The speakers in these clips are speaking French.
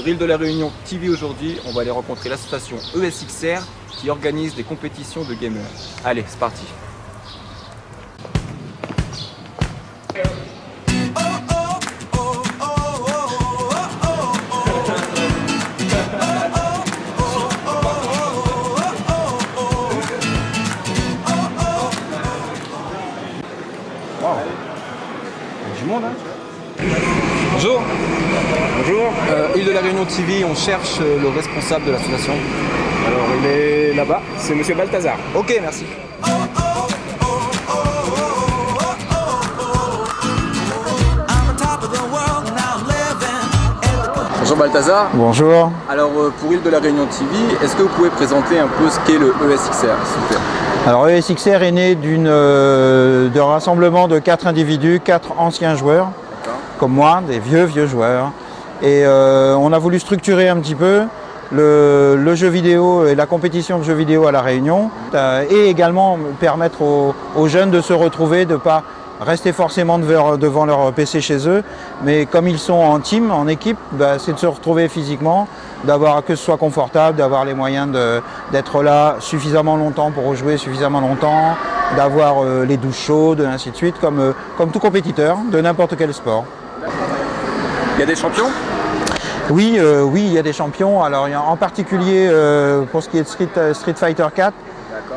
Sur Île de la Réunion TV aujourd'hui, on va aller rencontrer l'association ESXR qui organise des compétitions de gamers. Allez, c'est parti. Du monde, hein. Bonjour. Bonjour. Île de la Réunion TV, on cherche le responsable de l'association. Alors il est là-bas, c'est Monsieur Balthazar. Ok, merci. Bonjour Balthazar. Bonjour. Alors pour Île de la Réunion TV, est-ce que vous pouvez présenter un peu ce qu'est le ESXR, s'il vous plaît? Alors ESXR est né d'un rassemblement de 4 individus, 4 anciens joueurs, comme moi, des vieux joueurs. Et on a voulu structurer un petit peu le jeu vidéo et la compétition de jeux vidéo à La Réunion et également permettre aux jeunes de se retrouver, de ne pas rester forcément devant leur PC chez eux, mais comme ils sont en team, en équipe, c'est de se retrouver physiquement, d'avoir que ce soit confortable, d'avoir les moyens d'être là suffisamment longtemps pour jouer suffisamment longtemps, d'avoir les douches chaudes, et ainsi de suite, comme tout compétiteur de n'importe quel sport. Il y a des champions? Oui, il y a des champions. Alors, en particulier pour ce qui est de Street Fighter 4,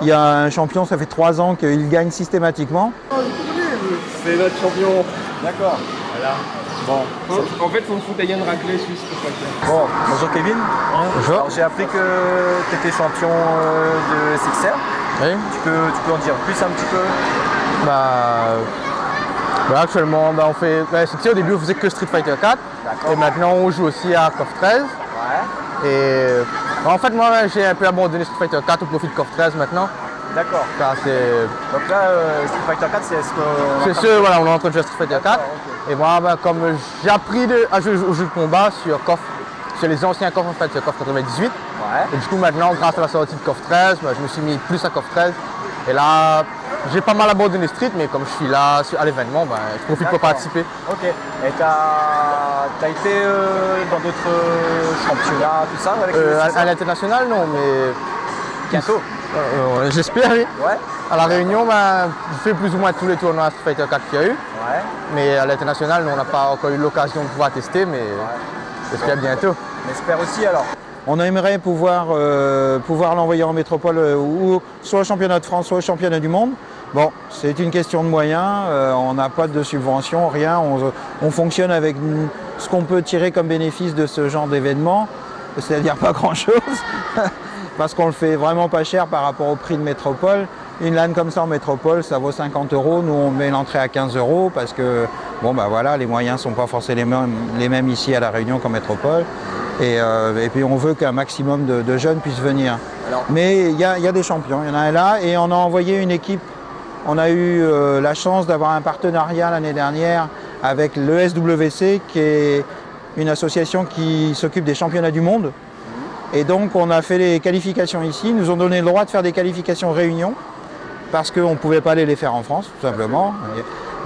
il y a un champion, ça fait 3 ans qu'il gagne systématiquement. C'est notre champion. D'accord. Voilà. Bon. En fait, il faut me foutre à Yann Raclay suisse pour pas le faire. Bon, bonjour Kevin. Bonjour. J'ai appris que tu étais champion de ESXR. Oui. Tu peux en dire plus un petit peu? Actuellement, on fait. Au début, on faisait que Street Fighter 4. Et maintenant, on joue aussi à KOF 13. Ouais. Et en fait, moi, j'ai un peu abandonné Street Fighter 4 au profit de KOF 13 maintenant. D'accord. Donc là, Street Fighter 4, c'est ce que... C'est sûr, voilà, on est en train de jouer à Street Fighter 4. Okay. Et moi, comme j'ai appris à jouer au jeu de combat sur KOF, sur les anciens KOF, en fait, sur KOF 98. Ouais. Et du coup, maintenant, grâce à la sortie de KOF 13, je me suis mis plus à KOF 13. Et là, j'ai pas mal abandonné Street, mais comme je suis là à l'événement, je profite pour participer. Ok. Et t'as été dans d'autres championnats, tout ça avec à l'international, non, mais bientôt. J'espère, oui. Ouais. À La Réunion, je fais plus ou moins tous les tournois Street Fighter 4 qu'il y a eu. Ouais. Mais à l'international, on n'a pas encore eu l'occasion de pouvoir tester, mais j'espère bientôt. On espère aussi alors. On aimerait pouvoir l'envoyer en métropole ou soit au championnat de France, soit au championnat du monde. Bon, c'est une question de moyens, on n'a pas de subvention, rien. On fonctionne avec ce qu'on peut tirer comme bénéfice de ce genre d'événement, c'est-à-dire pas grand-chose, parce qu'on le fait vraiment pas cher par rapport au prix de métropole. Une LAN comme ça en métropole, ça vaut 50 €. Nous, on met l'entrée à 15 € parce que voilà, les moyens ne sont pas forcément les mêmes ici à La Réunion qu'en métropole. Et puis on veut qu'un maximum de jeunes puissent venir. Mais il y a des champions, il y en a un là, et on a envoyé une équipe. On a eu la chance d'avoir un partenariat l'année dernière avec l'ESWC, qui est une association qui s'occupe des championnats du monde. Et donc on a fait les qualifications ici, ils nous ont donné le droit de faire des qualifications réunion, parce qu'on ne pouvait pas aller les faire en France, tout simplement.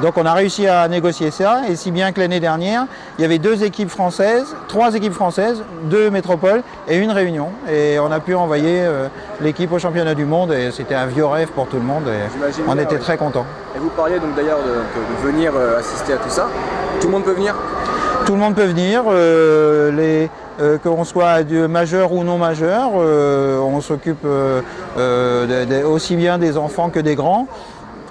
Donc on a réussi à négocier ça, et si bien que l'année dernière, il y avait 3 équipes françaises, 2 métropoles et une réunion. Et on a pu envoyer l'équipe au championnat du monde, et c'était un vieux rêve pour tout le monde, et on était très contents. Et vous parliez donc d'ailleurs de venir assister à tout ça. Tout le monde peut venir? Tout le monde peut venir, qu'on soit majeur ou non majeur, on s'occupe aussi bien des enfants que des grands.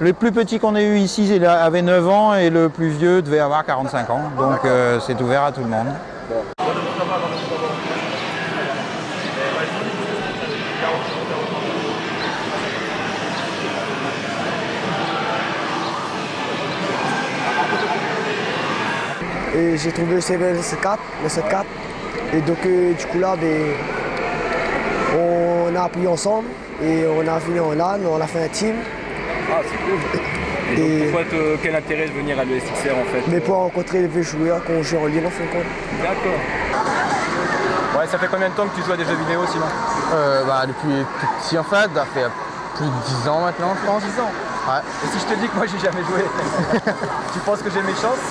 Le plus petit qu'on ait eu ici il avait 9 ans et le plus vieux devait avoir 45 ans, donc c'est ouvert à tout le monde. Et j'ai trouvé le C4, et donc du coup là, on a appris ensemble et on a fini en LAN, on a fait un team. Ah, c'est cool. Et donc, quel intérêt de venir à l'ESXR en fait? Mais pour rencontrer les vieux joueurs qu'on joue en ligne en fin de compte. D'accord. Ouais, ça fait combien de temps que tu joues à des jeux vidéo sinon? Depuis tout petit en fait, ça fait plus de 10 ans maintenant je pense. 10 ans? Ouais. Et si je te dis que moi j'ai jamais joué, tu penses que j'ai mes chances?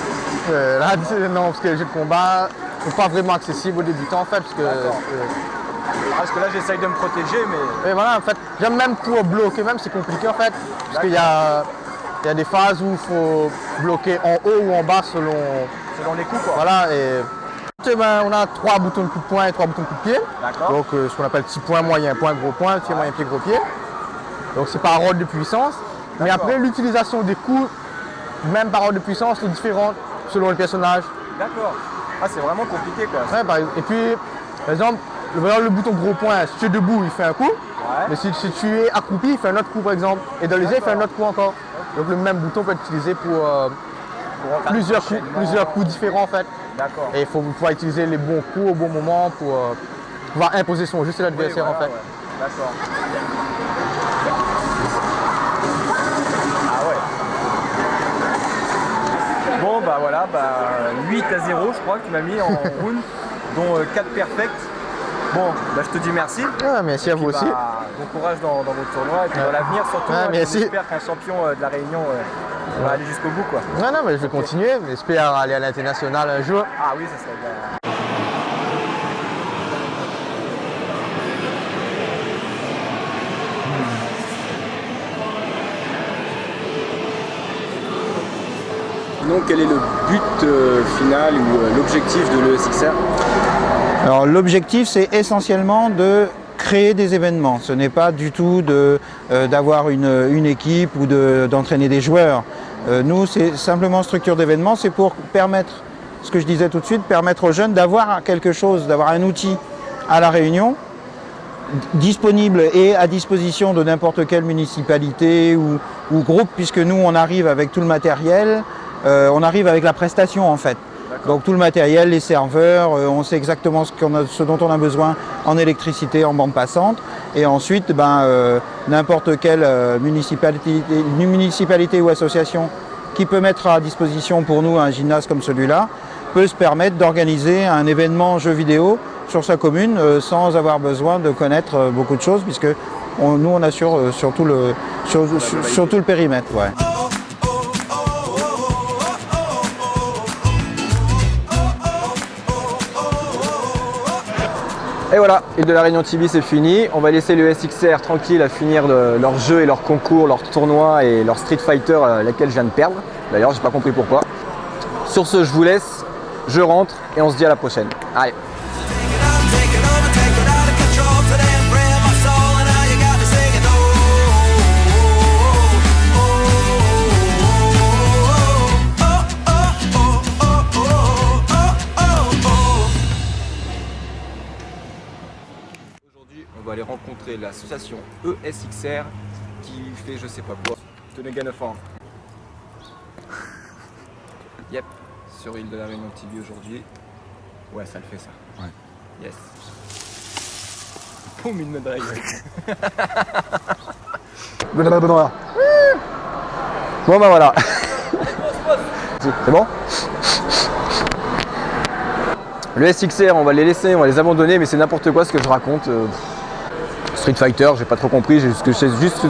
Là non, parce que les jeux de combat, pas vraiment accessibles aux débutants en fait. Parce que là j'essaye de me protéger mais... Et voilà en fait, j'aime même pour bloquer même c'est compliqué en fait. Parce qu'il y a des phases où il faut bloquer en haut ou en bas selon les coups quoi. Voilà et ben, on a 3 boutons de coup de poing et 3 boutons de coup de pied. Donc ce qu'on appelle petit point, moyen point, gros point, petit moyen pied, gros pied. Donc c'est par ordre de puissance. Mais après l'utilisation des coups, même par ordre de puissance, sont différentes selon le personnage. D'accord. Ah c'est vraiment compliqué quoi. Ouais, et puis par exemple, le bouton gros point, si tu es debout, il fait un coup. Ouais. Mais si tu es accroupi, il fait un autre coup par exemple. Et dans les airs, il fait un autre coup encore. Okay. Donc le même bouton peut être utilisé pour plusieurs coups différents en fait. D'accord. Et il faut pouvoir utiliser les bons coups au bon moment pour pouvoir imposer son jeu sur l'adversaire en fait. Ouais. D'accord. Ah ouais. Bon bah voilà, 8 à 0 je crois que tu m'as mis en round, dont 4 perfects. Bon, bah je te dis merci. Ah, merci à vous aussi. Bon courage dans votre tournoi et puis dans l'avenir surtout. J'espère qu'un champion de la Réunion va aller jusqu'au bout quoi. Non mais je vais continuer, j'espère aller à l'international un jour. Ah oui, ça serait bien. Donc quel est le but final ou l'objectif de l'ESXR? Alors l'objectif c'est essentiellement de créer des événements. Ce n'est pas du tout d'avoir une équipe ou d'entraîner des joueurs. Nous c'est simplement structure d'événements, c'est pour permettre, ce que je disais tout de suite, permettre aux jeunes d'avoir quelque chose, d'avoir un outil à La Réunion disponible et à disposition de n'importe quelle municipalité ou groupe, puisque nous on arrive avec tout le matériel. On arrive avec la prestation en fait. Donc tout le matériel, les serveurs, on sait exactement ce dont on a besoin en électricité, en bande passante. Et ensuite, n'importe quelle municipalité ou association qui peut mettre à disposition pour nous un gymnase comme celui-là, peut se permettre d'organiser un événement jeu vidéo sur sa commune sans avoir besoin de connaître beaucoup de choses, puisque nous on assure sur tout le périmètre. Ouais. Et voilà, Île de la Réunion TV c'est fini. On va laisser le SXR tranquille à finir leurs jeux et leurs concours, leurs tournois et leurs Street Fighter lesquels je viens de perdre. D'ailleurs, j'ai pas compris pourquoi. Sur ce, je vous laisse, je rentre et on se dit à la prochaine. Allez. On va aller rencontrer l'association ESXR qui fait je sais pas quoi. Tenez gain of Yep, sur Île de la Réunion TV aujourd'hui. Ouais, ça le fait ça. Ouais. Yes. Boum, une médaille. Bon bah voilà. C'est bon? Le SXR, on va les laisser, on va les abandonner, mais c'est n'importe quoi ce que je raconte. Street Fighter, j'ai pas trop compris, j'ai juste